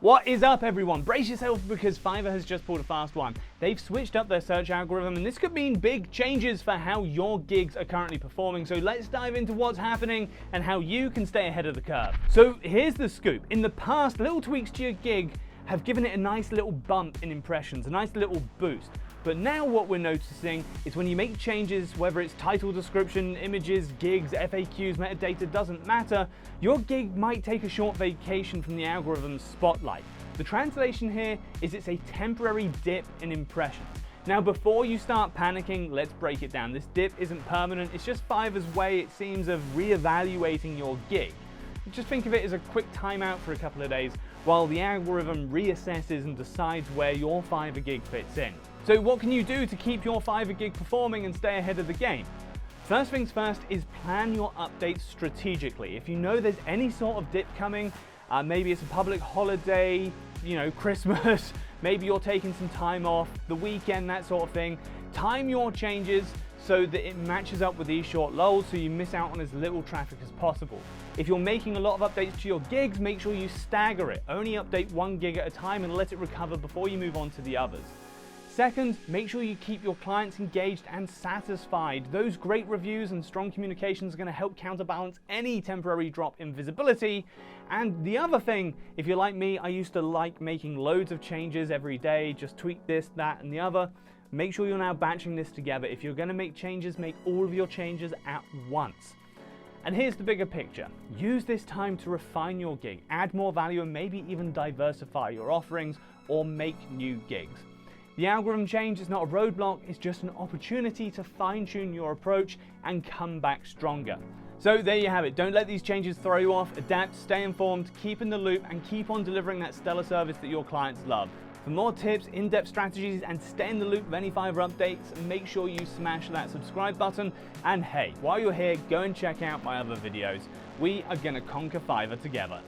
What is up, everyone? Brace yourself because Fiverr has just pulled a fast one. They've switched up their search algorithm and this could mean big changes for how your gigs are currently performing. So let's dive into what's happening and how you can stay ahead of the curve. So here's the scoop. In the past, little tweaks to your gig have given it a nice little bump in impressions, a nice little boost. But now what we're noticing is when you make changes, whether it's title, description, images, gigs, FAQs, metadata, doesn't matter, your gig might take a short vacation from the algorithm's spotlight. The translation here is it's a temporary dip in impressions. Now before you start panicking, let's break it down. This dip isn't permanent, it's just Fiverr's way, it seems, of reevaluating your gig. Just think of it as a quick timeout for a couple of days while the algorithm reassesses and decides where your Fiverr gig fits in. So what can you do to keep your Fiverr gig performing and stay ahead of the game? First things first is plan your updates strategically. If you know there's any sort of dip coming, maybe it's a public holiday, Christmas, maybe you're taking some time off, the weekend, that sort of thing, time your changes so that it matches up with these short lulls so you miss out on as little traffic as possible. If you're making a lot of updates to your gigs, make sure you stagger it. Only update one gig at a time and let it recover before you move on to the others. Second, make sure you keep your clients engaged and satisfied. Those great reviews and strong communications are going to help counterbalance any temporary drop in visibility. And the other thing, if you're like me, I used to like making loads of changes every day, just tweak this, that, and the other. Make sure you're now batching this together. If you're going to make changes, make all of your changes at once. And here's the bigger picture. Use this time to refine your gig, add more value, and maybe even diversify your offerings or make new gigs. The algorithm change is not a roadblock, it's just an opportunity to fine-tune your approach and come back stronger. So there you have it. Don't let these changes throw you off. Adapt, stay informed, keep in the loop, and keep on delivering that stellar service that your clients love. For more tips, in-depth strategies, and stay in the loop of any Fiverr updates, make sure you smash that subscribe button. And hey, while you're here, go and check out my other videos. We are gonna conquer Fiverr together.